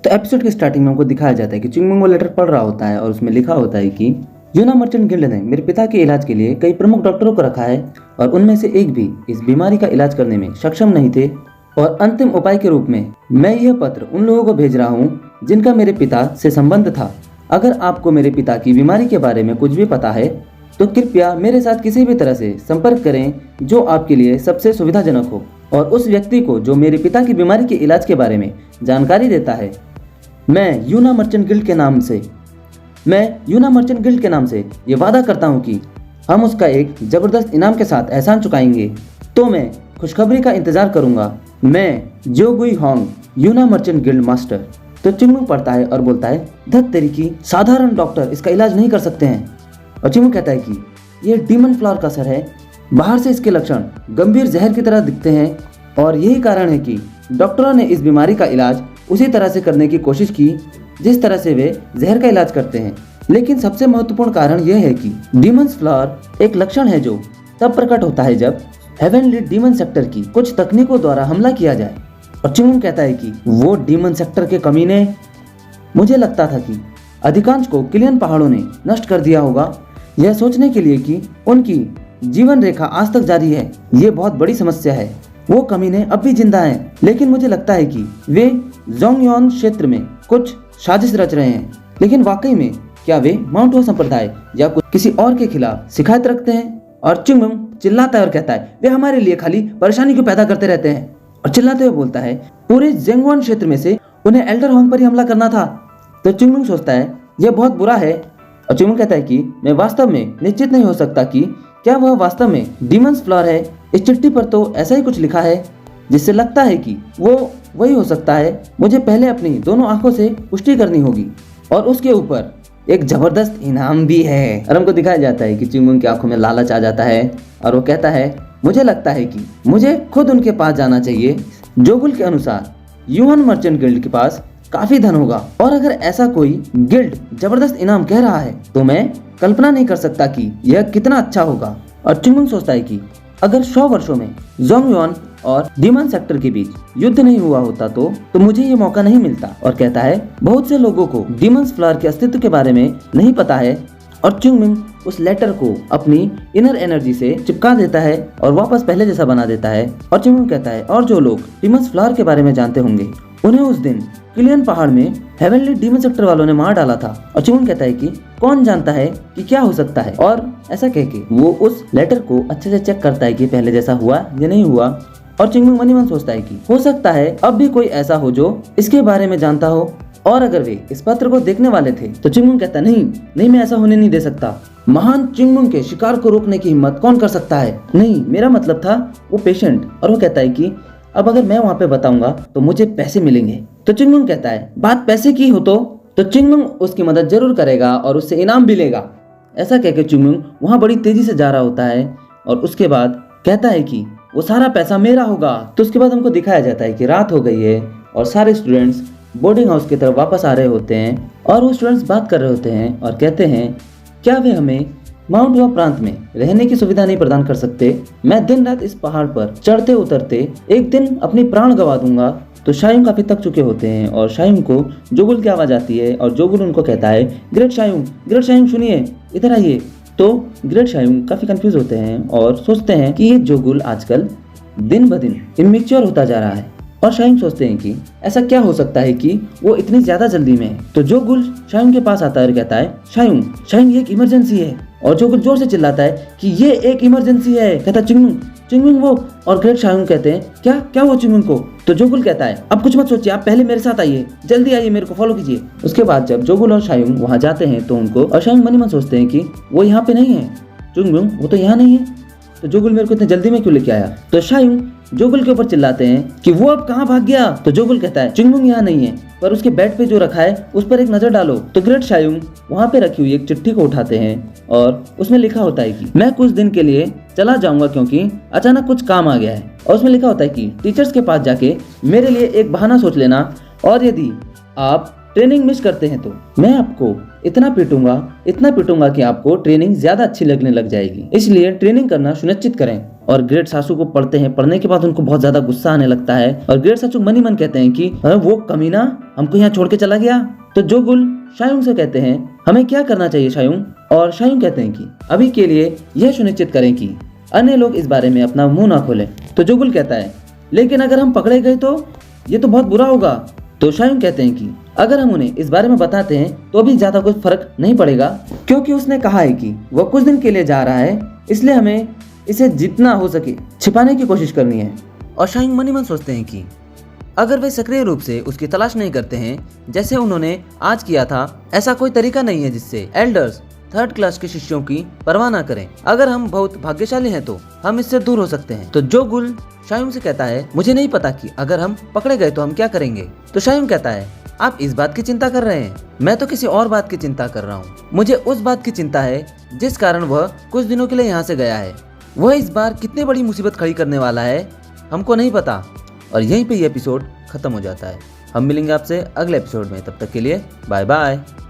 तो एपिसोड की स्टार्टिंग में हमको दिखाया जाता है कि चिंगमंग वो लेटर पढ़ रहा होता है और उसमें लिखा होता है कि यूना मर्चेंट गिल्ड ने मेरे पिता के इलाज के लिए कई प्रमुख डॉक्टरों को रखा है और उनमें से एक भी इस बीमारी का इलाज करने में सक्षम नहीं थे, और अंतिम उपाय के रूप में मैं यह पत्र उन लोगों को भेज रहा हूँ जिनका मेरे पिता से संबंध था। अगर आपको मेरे पिता की बीमारी के बारे में कुछ भी पता है तो कृपया मेरे साथ किसी भी तरह से संपर्क करें जो आपके लिए सबसे सुविधाजनक हो, और उस व्यक्ति को जो मेरे पिता की बीमारी के इलाज के बारे में जानकारी देता है। मैं यूना मर्चेंट गिल्ड के नाम से ये वादा करता हूँ कि हम उसका एक जबरदस्त इनाम के साथ एहसान चुकाएंगे। तो मैं खुशखबरी का इंतजार करूंगा। मैं जो गुई होंग, यूना मर्चेंट गिल्ड मास्टर। तो चिंगमंग पढ़ता है और बोलता है, धत तेरी की, साधारण डॉक्टर इसका इलाज नहीं कर सकते हैं। और चिंगमंग कहता है कि यह डीमन फ्लावर का असर है। बाहर से इसके लक्षण गंभीर जहर की तरह दिखते हैं और यही कारण है कि डॉक्टरों ने इस बीमारी का इलाज उसी तरह से करने की कोशिश की जिस तरह से वे जहर का इलाज करते हैं। लेकिन सबसे महत्वपूर्ण कारण यह है कि डीमंस फ्लावर एक लक्षण है जो तब प्रकट होता है जब हेवनली डीमन सेक्टर की कुछ तकनीकों द्वारा हमला किया जाए। और चिंगमंग कहता है कि वो डीमन सेक्टर के कमीने, मुझे लगता था कि अधिकांश को किलियन पहाड़ों ने नष्ट कर दिया होगा, यह सोचने के लिए कि उनकी जीवन रेखा आज तक जारी है। ये बहुत बड़ी समस्या है। वो कमीने अब भी जिंदा हैं, लेकिन मुझे लगता है कि वे जोंगयोन क्षेत्र में कुछ साजिश रच रहे हैं। लेकिन वाकई में क्या वे माउंट हो संप्रदाय या किसी और के खिलाफ शिकायत रखते हैं? और चिंगमंग चिल्लाता है और कहता है, वे हमारे लिए खाली परेशानी क्यों पैदा करते रहते हैं? और चिल्लाते हुए बोलता है, पूरे जेंगवान क्षेत्र में से उन्हें एल्डर होंग पर ही हमला करना था। तो चिंगमंग सोचता है यह बहुत बुरा है। और चिंगमंग कहता है कि मैं वास्तव में निश्चित नहीं हो सकता कि क्या वह वास्तव में डीमंस फ्लावर है। इस चिट्ठी पर तो ऐसा ही कुछ लिखा है जिससे लगता है कि वो वही हो सकता है। मुझे पहले अपनी दोनों आंखों से पुष्टि करनी होगी, और उसके ऊपर एक जबरदस्त इनाम भी है। और हमको दिखाया जाता है कि चिंगमंग की आंखों में लालच आ जाता है और वो कहता है, मुझे लगता है कि मुझे खुद उनके पास जाना चाहिए। जोगुल के अनुसार यूहन मर्चेंट गिल्ड के पास काफी धन होगा, और अगर ऐसा कोई गिल्ड जबरदस्त इनाम कह रहा है तो मैं कल्पना नहीं कर सकता कि यह कितना अच्छा होगा। और चिंगमंग सोचता है कि अगर 100 वर्षों में जोंगयोन और डीमन सेक्टर के बीच युद्ध नहीं हुआ होता तो मुझे ये मौका नहीं मिलता। और कहता है, बहुत से लोगों को डीमंस फ्लावर के अस्तित्व के बारे में नहीं पता है। और चिंगमंग उस लेटर को अपनी इनर एनर्जी से चिपका देता है और वापस पहले जैसा बना देता है। और चिंगमंग कहता है, और जो लोग डीमंस फ्लावर के बारे में जानते होंगे उन्हें उस दिन किलियन पहाड़ में हेवनली डीमन सेक्टर वालों ने मार डाला था। और चिंगमंग कहता है कि कौन जानता है कि क्या हो सकता है। और ऐसा कह के वो उस लेटर को अच्छे से चेक करता है कि पहले जैसा हुआ या नहीं हुआ। और चिंगमंग मन ही मन सोचता है कि हो सकता है अब भी कोई ऐसा हो जो इसके बारे में जानता हो, और अगर वे इस पत्र को देखने वाले थे। तो चिंगमंग कहता है, नहीं मैं ऐसा होने नहीं दे सकता। महान चिंगमंग के शिकार को रोकने की हिम्मत कौन कर सकता है? नहीं, मेरा मतलब था वो पेशेंट। और वो कहता है कि अब अगर मैं वहाँ पे बताऊंगा तो मुझे पैसे मिलेंगे। तो चिंगमंग कहता है, बात पैसे की हो तो चिंगमंग उसकी मदद जरूर करेगा और उससे इनाम भी लेगा। ऐसा कहकर चिंगमंग वहाँ बड़ी तेजी से जा रहा होता है और उसके बाद कहता है कि वो सारा पैसा मेरा होगा। तो उसके बाद हमको दिखाया जाता है कि रात हो गई है और सारे स्टूडेंट्स बोर्डिंग हाउस की तरफ वापस आ रहे होते हैं, और वो स्टूडेंट्स बात कर रहे होते हैं और कहते हैं, क्या वे हमें माउंट हुआ प्रांत में रहने की सुविधा नहीं प्रदान कर सकते? मैं दिन रात इस पहाड़ पर चढ़ते उतरते एक दिन अपनी प्राण गवा दूंगा। तो शायुंग काफी थक चुके होते हैं और शायुंग को जोगुल की आवाज आती है और जोगुल उनको कहता है, ग्रेट शायुंग सुनिए, इधर आइए। तो ग्रेट शायुंग काफी कंफ्यूज होते हैं और सोचते हैं कि ये जोगुल आजकल दिन ब दिन इमेच्योर होता जा रहा है। और शायुंग सोचते हैं कि ऐसा क्या हो सकता है कि वो इतनी ज्यादा जल्दी में है। तो जोगुल शायुंग के पास आता है और कहता है, शायुंग ये एक इमरजेंसी है। और जोगुल जोर से चिल्लाता है कि ये एक इमरजेंसी है। कहता है, चिंगमंग वो। और ग्रेट शायुंग कहते हैं, क्या वो चिंगमंग को? तो जोगुल कहता है, अब कुछ मत सोचिए, आप पहले मेरे साथ आइए, जल्दी आइए, मेरे को फॉलो कीजिए। उसके बाद जब जोगुल और शायुंग वहाँ जाते हैं तो उनको, और शायुंग मन ही मन सोचते हैं कि वो यहाँ पे नहीं है, चिंगमंग वो तो यहाँ नहीं है, तो जोगुल मेरे को इतने जल्दी में क्यों लेके आया? तो शायुंग जोगुल के ऊपर चिल्लाते हैं कि वो अब कहाँ भाग गया? तो जोगुल कहता है, चिंगमंग यहाँ नहीं है, पर उसके बेड पे जो रखा है उस पर एक नजर डालो। तो ग्रेट शायुंग वहाँ पे रखी हुई एक चिट्ठी को उठाते हैं और उसमें लिखा होता है कि मैं कुछ दिन के लिए चला जाऊंगा क्योंकि अचानक कुछ काम आ गया है। और उसमें लिखा होता है कि टीचर्स के पास जाके मेरे लिए एक बहाना सोच लेना, और यदि आप ट्रेनिंग मिस करते हैं तो मैं आपको इतना पीटूंगा कि आपको ट्रेनिंग ज्यादा अच्छी लगने लग जाएगी। इसलिए ट्रेनिंग करना सुनिश्चित करें। और ग्रेट सासू को पढ़ते हैं। पढ़ने के बाद उनको बहुत ज्यादा गुस्सा आने लगता है और ग्रेट सासू मन ही मन कहते हैं कि वो कमीना हमको यहाँ छोड़ के चला गया। तो जोगुल शायुंग से कहते हैं हमें क्या करना चाहिए शायुंग। और शायुंग कहते हैं कि अभी के लिए यह सुनिश्चित करें कि अन्य लोग इस बारे में अपना मुंह ना खोलें। तो जोगुल कहता है लेकिन अगर हम पकड़े गए तो ये तो बहुत बुरा होगा। तो शायुंग कहते हैं कि अगर हम उन्हें इस बारे में बताते हैं तो भी ज्यादा कुछ फर्क नहीं पड़ेगा, क्योंकि उसने कहा है कि वह कुछ दिन के लिए जा रहा है, इसलिए हमें इसे जितना हो सके छिपाने की कोशिश करनी है। और शायुंग मन ही मन सोचते हैं कि अगर वे सक्रिय रूप से उसकी तलाश नहीं करते हैं जैसे उन्होंने आज किया था, ऐसा कोई तरीका नहीं है जिससे एल्डर्स थर्ड क्लास के शिष्यों की परवाह ना करें। अगर हम बहुत भाग्यशाली हैं तो हम इससे दूर हो सकते हैं। तो जोगुल शायुंग से कहता है मुझे नहीं पता कि अगर हम पकड़े गए तो हम क्या करेंगे। तो शायुंग कहता है आप इस बात की चिंता कर रहे हैं, मैं तो किसी और बात की चिंता कर रहा हूँ। मुझे उस बात की चिंता है जिस कारण वह कुछ दिनों के लिए यहाँ से गया है। वह इस बार कितनी बड़ी मुसीबत खड़ी करने वाला है हमको नहीं पता। और यहीं पे ये एपिसोड खत्म हो जाता है। हम मिलेंगे आपसे अगले एपिसोड में, तब तक के लिए बाय बाय।